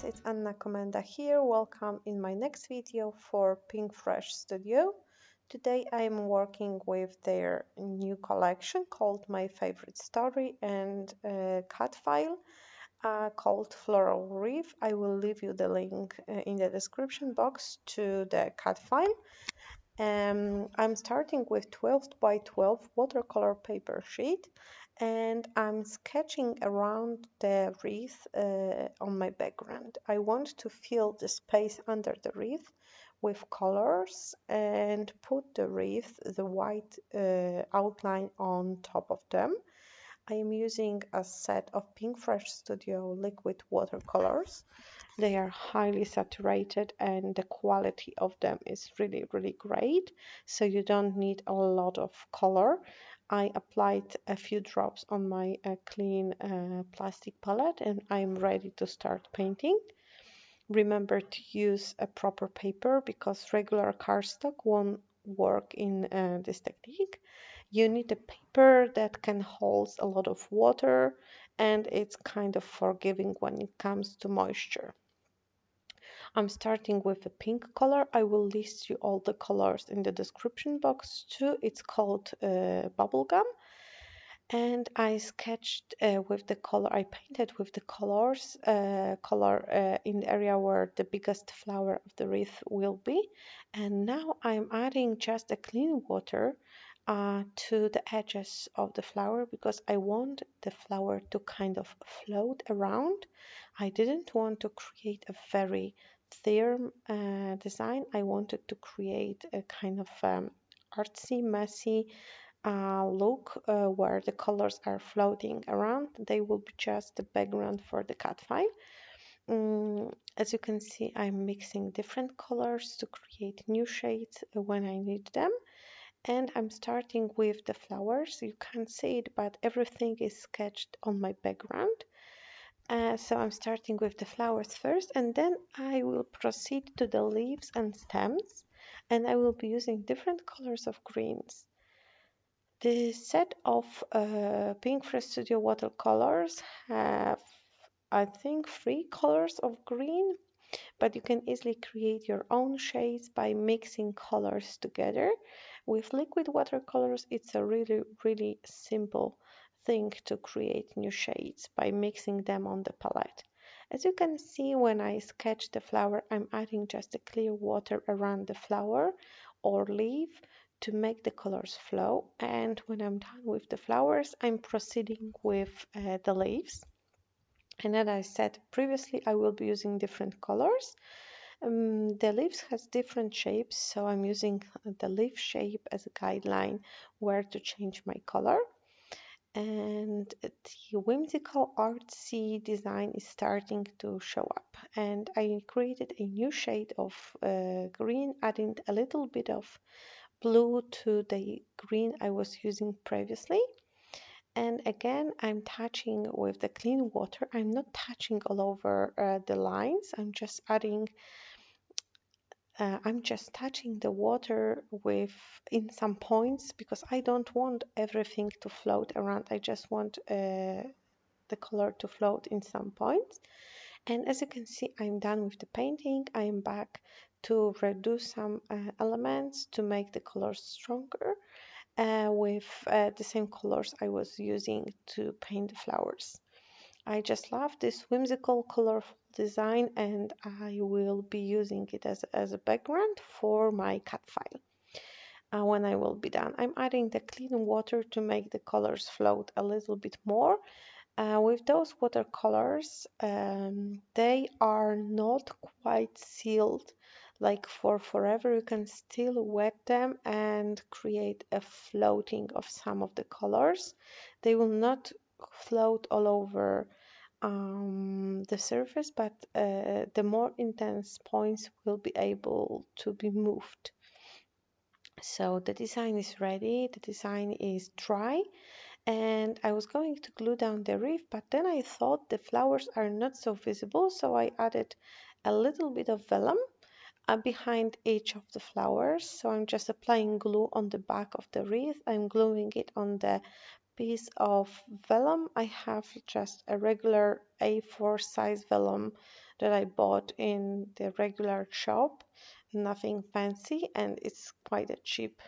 it's Komenda here. Welcome in my next video for Pinkfresh Studio. Today I am working with their new collection called My Favorite Story and a cut file called Floral Reef. I will leave you the link in the description box to the cut file. I'm starting with 12 by 12 watercolor paper sheet and I'm sketching around the wreath on my background. I want to fill the space under the wreath with colors and put the wreath, the white outline on top of them. I am using a set of Pinkfresh Studio liquid watercolors. They are highly saturated and the quality of them is really great, so you don't need a lot of color. I applied a few drops on my clean plastic palette and I'm ready to start painting. Remember to use a proper paper because regular cardstock won't work in this technique. You need a paper that can hold a lot of water and it's kind of forgiving when it comes to moisture. I'm starting with a pink color. I will list you all the colors in the description box too. It's called bubblegum. And I sketched with the color, I painted with the colors, in the area where the biggest flower of the wreath will be. And now I'm adding just a clean water to the edges of the flower because I want the flower to kind of float around. I didn't want to create a very thin design. I wanted to create a kind of artsy, messy look where the colors are floating around. They will be just the background for the cut file. As you can see, I'm mixing different colors to create new shades when I need them. And I'm starting with the flowers. You can't see it, but everything is sketched on my background. So I'm starting with the flowers first, and then I will proceed to the leaves and stems, and I will be using different colors of greens. The set of Pinkfresh Studio watercolors have, I think, 3 colors of green, but you can easily create your own shades by mixing colors together. With liquid watercolors, it's a really simple thing to create new shades by mixing them on the palette. As you can see, when I sketch the flower, I'm adding just a clear water around the flower or leaf to make the colors flow. And when I'm done with the flowers, I'm proceeding with the leaves. And as I said previously, I will be using different colors. The leaves has different shapes, so I'm using the leaf shape as a guideline where to change my color. And the whimsical artsy design is starting to show up. And I created a new shade of green, adding a little bit of blue to the green I was using previously. And again, I'm touching with the clean water. I'm not touching all over the lines. I'm just touching the water with in some points because I don't want everything to float around. I just want the color to float in some points. And as you can see, I'm done with the painting. I am back to reduce some elements to make the colors stronger with the same colors I was using to paint the flowers. I just love this whimsical, colorful design and I will be using it as a background for my cut file. When I will be done, I'm adding the clean water to make the colors float a little bit more. With those watercolors, they are not quite sealed like for forever. You can still wet them and create a floating of some of the colors. They will not float all over the surface, but the more intense points will be able to be moved. So the design is ready, the design is dry, and I was going to glue down the reef, but then I thought the flowers are not so visible, so I added a little bit of vellum behind each of the flowers. So I'm just applying glue on the back of the wreath. I'm gluing it on the piece of vellum. I have just a regular A4 size vellum that I bought in the regular shop, nothing fancy, and it's quite a cheap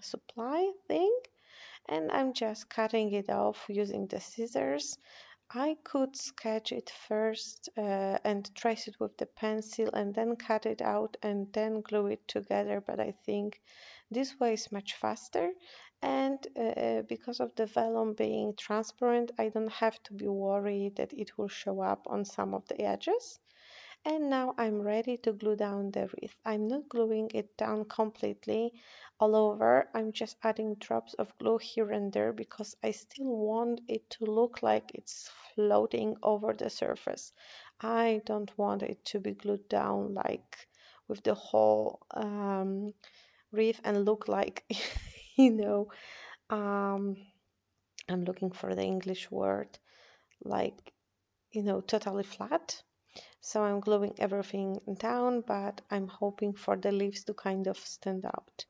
supply thing. And I'm just cutting it off using the scissors. I could sketch it first and trace it with the pencil and then cut it out and then glue it together, but I think this way is much faster. And because of the vellum being transparent, I don't have to be worried that it will show up on some of the edges. And now I'm ready to glue down the wreath. I'm not gluing it down completely all over. I'm just adding drops of glue here and there because I still want it to look like it's floating over the surface. I don't want it to be glued down like with the whole wreath and look like, you know, um, I'm looking for the English word, like, totally flat. So I'm gluing everything down, but I'm hoping for the leaves to kind of stand out.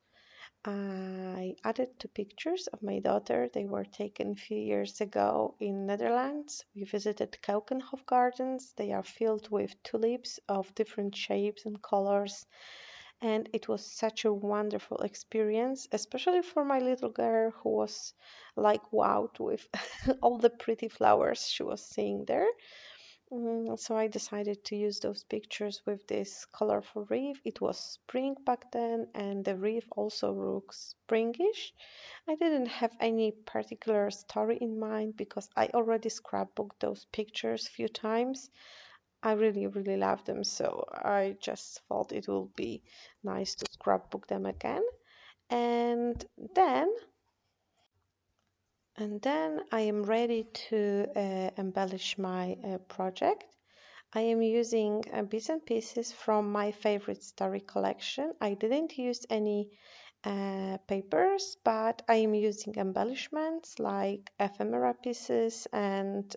I added two pictures of my daughter. They were taken a few years ago in Netherlands. We visited Keukenhof Gardens. They are filled with tulips of different shapes and colors. And it was such a wonderful experience, especially for my little girl who was like wowed with all the pretty flowers she was seeing there. So I decided to use those pictures with this colorful wreath. It was spring back then, and the wreath also looks springish. I didn't have any particular story in mind because I already scrapbooked those pictures a few times. I really, really love them, so I just thought it would be nice to scrapbook them again. And then, and then I am ready to embellish my project. I am using bits and pieces from my favorite story collection. I didn't use any papers, but I am using embellishments like ephemera pieces and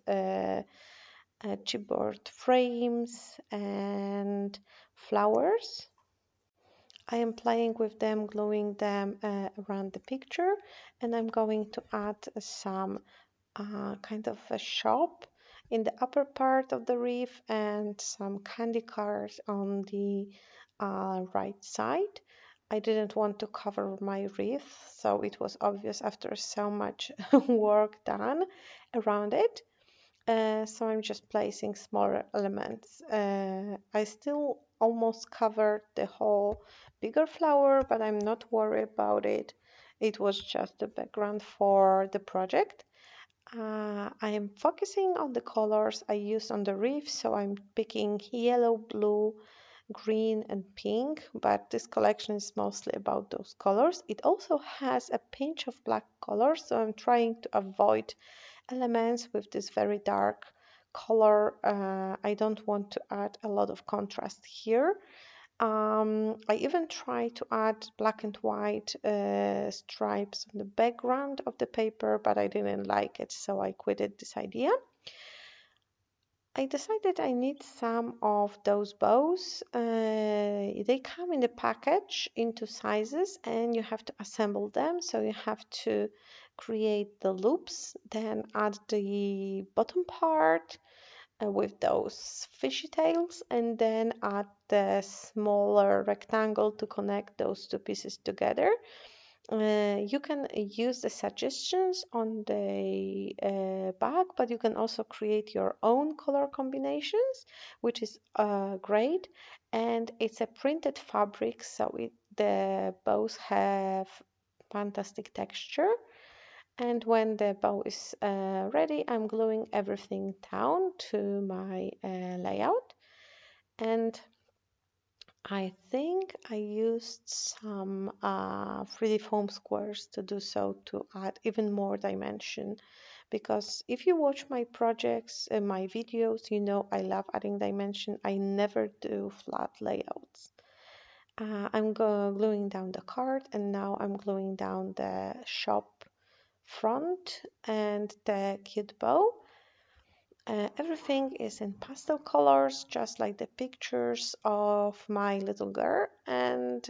chipboard frames and flowers. I am playing with them, gluing them around the picture, and I'm going to add some kind of a shop in the upper part of the reef and some candy cars on the right side. I didn't want to cover my reef, so it was obvious after so much work done around it. So I'm just placing smaller elements. I still almost covered the whole bigger flower, but I'm not worried about it. It was just the background for the project. I am focusing on the colors I used on the reef, so I'm picking yellow, blue, green, and pink, but this collection is mostly about those colors. It also has a pinch of black color, so I'm trying to avoid elements with this very dark color. I don't want to add a lot of contrast here. I even tried to add black and white stripes on the background of the paper, but I didn't like it, so I quitted this idea. I decided I need some of those bows. They come in the package into sizes and you have to assemble them. So you have to create the loops, then add the bottom part with those fishy tails, and then add the smaller rectangle to connect those two pieces together. You can use the suggestions on the back, but you can also create your own color combinations, which is great. And it's a printed fabric, so the bows have fantastic texture. And when the bow is ready, I'm gluing everything down to my layout. And I think I used some 3D foam squares to do so to add even more dimension. Because if you watch my projects and my videos, you know I love adding dimension. I never do flat layouts. I'm gluing down the card and now I'm gluing down the shop front and the cute bow. Everything is in pastel colors, just like the pictures of my little girl, and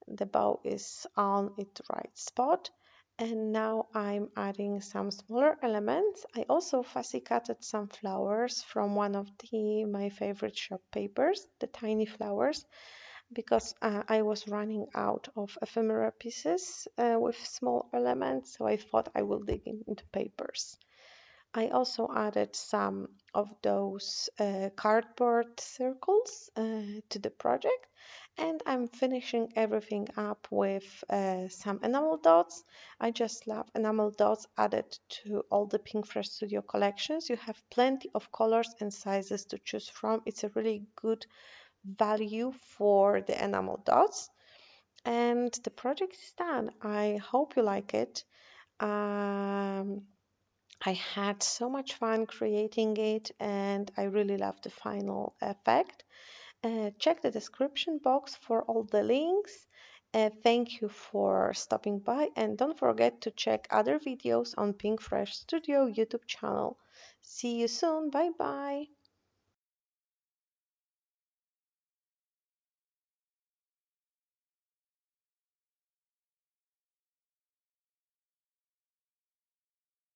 the bow is on its right spot. And now I'm adding some smaller elements. I also fussy cutted some flowers from one of my favorite shop papers, the tiny flowers, because I was running out of ephemera pieces with small elements, so I thought I will dig into papers. I also added some of those cardboard circles to the project, and I'm finishing everything up with some enamel dots. I just love enamel dots added to all the Pinkfresh Studio collections. You have plenty of colors and sizes to choose from. It's a really good value for the enamel dots. And the project is done. I hope you like it. Um, I had so much fun creating it, and I really love the final effect. Check the description box for all the links. Thank you for stopping by, and don't forget to check other videos on Pinkfresh Studio YouTube channel. See you soon. Bye bye.